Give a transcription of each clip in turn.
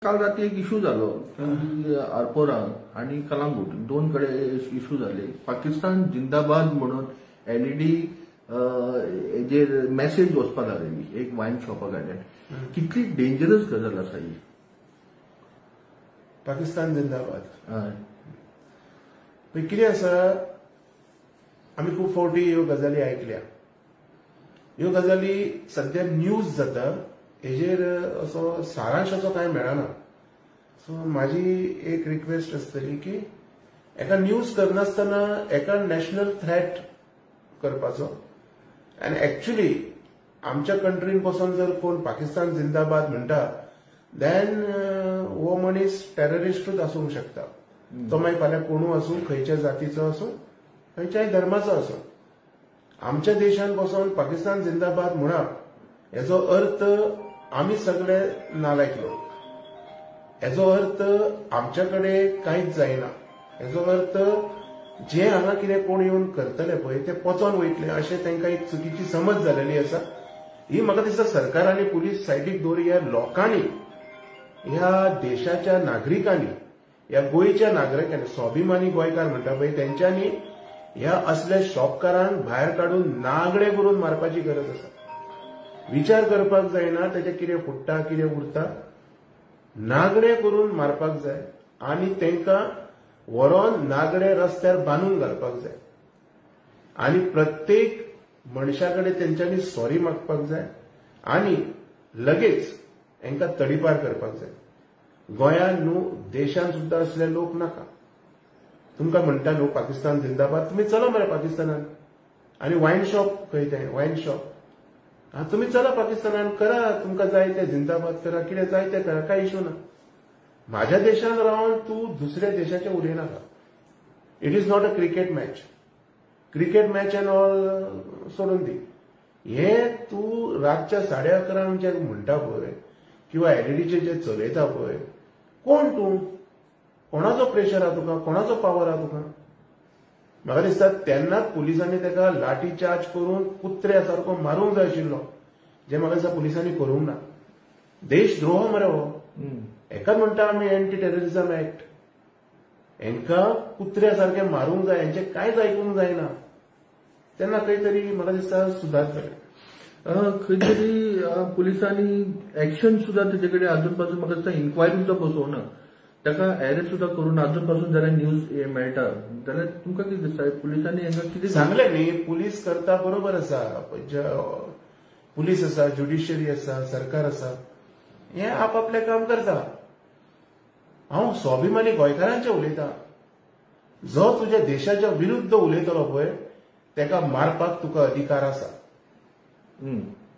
काल रात्री एक इश्यू जालो की आरपोरा आणि कलांगूट दोन कडे इश्यू झाले. पाकिस्तान जिंदाबाद म्हणून एलईडी हेजेर मेसेज वचपाक लागलेली एक वायन शॉपा कडल्यान. कितली डेंजरस गजाल आसा ही. पाकिस्तान जिंदाबाद. हय कितें आसा, आमी खूब फावटी ह्यो गजाली आयकल्या. ह्यो गजाली सध्या न्यूज जाता, हेजेर असो सारांश असो कांय मेळना. सो म्हाजी एक रिक्वेस्ट आसतली की एका न्यूज करनासतना एका नॅशनल थ्रेट करपाचो. आनी एक्चुअली आमच्या कंट्रीन पासून जर कोण पाकिस्तान जिंदाबाद म्हणटा देन हो मनीस टेररिस्टूच आसूंक शकता. तो मागीर फाल्यां कोणू आसूं, खंयच्या जातीचो आसूं, खंयच्याय धर्माचो आसूं. आमच्या देशान पासून पाकिस्तान जिंदाबाद म्हणा हेजो अर्थ आमी सगळे नालायक लोक. हेजो अर्थ आमच्या कडेन कांयच जायना. हेजो अर्थ जे हांगा कितें कोण येवन करतले पळय ते पचोन वयतले अशें तांकां एक चुकीची समज जालेली आसा. ही म्हाका दिसता सरकार आनी पुलीस सायडीक दवरून ह्या लोकांनी, ह्या देशाच्या नागरिकांनी, ह्या गोंयच्या नागरिकांनी, स्वाभिमानी गोंयकार म्हणटा पळय तेंच्यांनी ह्या असल्या शॉपकारांक भायर काडून नागडे करून मारपाची गरज आसा. विचार करपाक जायना तेजे कितें फुट्टा कितें उरता, नागडे करून मारपाक जाय आनी तांकां व्हरोन नागडे रस्त्यार बांदून घालपाक जाय. आनी प्रत्येक मनशा कडेन तेंच्यांनी सॉरी मागपाक जाय आनी लगेच हांकां तडीपार करपाक जाय. गोंयांत न्हू देशांत सुद्दां असले लोक नाका. तुमकां म्हणटा न्हू पाकिस्तान जिंदाबाद, तुमी चला मरे पाकिस्तानान आनी वायन शॉप खंय तें वायन शॉप, तुमी चला पाकिस्तानान करा, तुमकां जाय ते जिंदाबाद करा, कितें जाय ते करा, कांय इश्यू ना. म्हाज्या देशान रावन तूं दुसऱ्या देशाचें उलयनाका. It is not a cricket match. Cricket match and all सोडून दी. हे तूं रातच्या 11:30 जे म्हणटा पळय किंवा एलईडीचे जे चलयता पळय, कोण तूं, कोणाचो प्रेशर आहा तुका, कोणाचो पावर आहा तुका. म्हाका दिसता तेन्नाच पुलिसांनी ताका लाठी चार्ज करून कुत्र्या सारको मारूंक जाय आशिल्लो, जे म्हाका दिसता पुलिसांनी करूंक ना. देशद्रोह मरे हो. हेकाच म्हणटा आमी एंटी टेररिझम एक्ट. हांकां कुत्र्या सारखे मारूंक जाय, हांचे कांयच आयकूंक जायना. तेन्ना खंय तरी म्हाका दिसता सुदारतले. खंय तरी पुलिसांनी एक्शन सुद्धा तेजे कडेन अजून पासून म्हाका दिसता इन्क्वायरी सुद्धा बसोवना. ताका अरेस्ट सुद्धा करून अजून पासून जाल्यार न्यूज मेळटा जाल्यार तुमकां कितें दिसता पुलिसांनी हांकां कितें सांगलें न्ही. पुलीस करता बरोबर आसा. पुलीस आसा, ज्युडिशियरी आसा, सरकार आसा, हे आपापलें काम करता. हांव स्वाभिमानी गोंयकारांचें उलयतां. जो तुज्या देशाच्या विरुद्ध उलयतलो पळय तेका मारपाक तुका अधिकार आसा.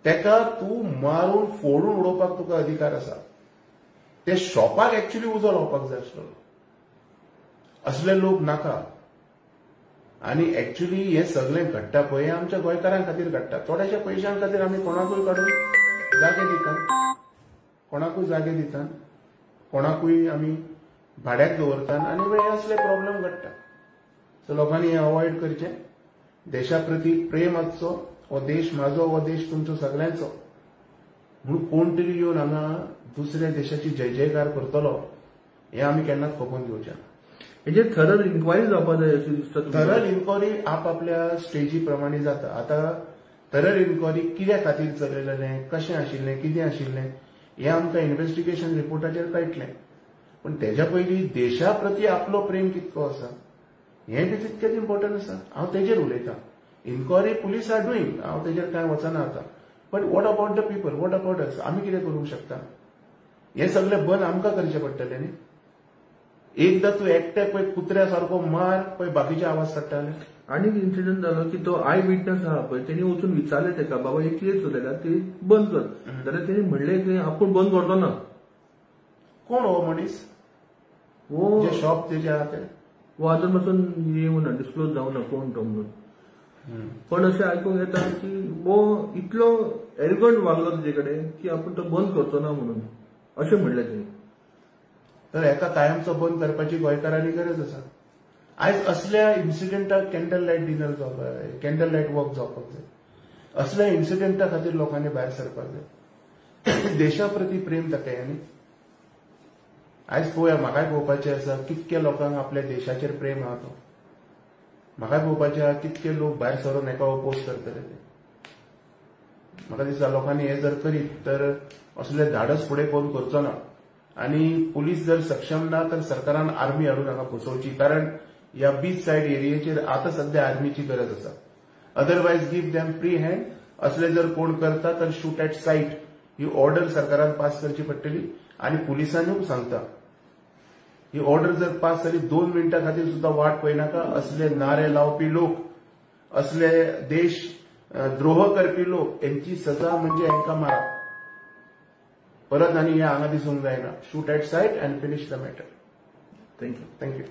तेका तूं मारून फोडून उडोवपाक तुका अधिकार आसा. ते शॉपाक एक्चुअली उजो लावपाक जाय आसलो. असले लोक नाका. आनी एक्चुअली हे सगळें घडटा पळय हे आमच्या गोंयकारां खातीर घडटा. थोड्याशा पयशां खातीर आमी कोणाकूय काडून जागे दितात, कोणाकूय जागे दितात, कोणाकूय आमी भाड्याक दवरतात आनी हे असले प्रॉब्लेम घडटा. सो लोकांनी हे अवॉयड करचें. देशा प्रती प्रेम आसचो. हो देश म्हाजो, हो देश तुमचो सगळ्यांचो म्हणून कोण तरी येवन हांगा दुसऱ्या देशाची जय जयकार करतलो हे आमी केन्नाच खपोवन घेवचे ना. हेजेर थरर इन्क्वायरी जावपाक जाय अशें दिसता. थरर इन्क्वायरी आपापल्या स्टेजी प्रमाणे जाता. आतां थरर इन्क्वायरी कित्या खातीर चलयलेलें, कशें आशिल्लें, कितें आशिल्लें हें आमकां इन्व्हेस्टिगेशन रिपोर्टाचेर कळटलें. पण तेज्या पयलीं देशा प्रती आपलो प्रेम कितको आसा हें बी तितकेच इम्पॉर्टंट आसा. हांव तेजेर उलयतां. इन्क्वायरी पुलीस आर डुईंग, हांव तेजेर कांय वचना आतां. But what about the people, what about us, आमी कितें करूंक शकता. हें सगळें बंद आमकां करचें पडटलें न्ही. एकदां तूं एकटे पळय कुत्र्या सारको मार पळय बाकीचे आवाज काडटाले. आनीक इन्सिडंट जालो की तो आय विटनस आहा पळय तेणी वचून विचारलें तेका बाबा हे कितें चलयता ते बंद कर. जाल्यार तेणी म्हणलें की आपूण बंद करचो ना. कोण हो मनीस, वो जे शॉप तेजे आहा ते, वो अजून पासून येवना, डिस्क्लोज जावना कोण तो म्हणून. पण अशें आयकूंक येता की वो इतलो एरगंट वागलो तेजे कडेन की आपूण तो बंद करचो ना म्हणून अशें म्हणलें तेणी. तर हेका कायमचो बंद करपाची गोंयकारांनी गरज आसा. आयज असल्या इन्सिडेंटाक कॅन्डल लायट डिनर जावपाक जाय, कॅन्डल लायट वॉक जावपाक जाय. असल्या इन्सिडेंटा खातीर लोकांनी भायर सरपाक जाय. देशा प्रती प्रेम दाखय. आयज पळोवया, म्हाकाय पळोवपाचें आसा कितके लोकांक आपल्या देशाचेर प्रेम आहा तो. म्हाकाय पळोवपाचें आहा कितके लोक भायर सरून एका ओपोज करतले ते. म्हाका दिसता लोकांनी हे जर करीत तर असले धाडस फुडें कोण करचो ना. आनी पुलीस जर सक्षम ना तर सरकारान आर्मी हाडून हांगा बसोवची, कारण ह्या बीच सायड एरियेचेर आतां सध्या आर्मीची गरज आसा. Otherwise give them free hand. असले जर कोण करता तर shoot at site he order सरकारान पास करची पडटली. आनी पुलिसांनी सांगता ही ऑर्डर जर पास जाली 2 मिनटां खातीर सुद्धा वाट पळयनाका. असले नारे लावपी लोक, असले देश द्रोह करपी लोक, यांची सजा म्हणजे हांकां मारा. परत आनी हे हांगा दिसूंक जायना. Shoot at site and finish the matter. Thank you. Thank you.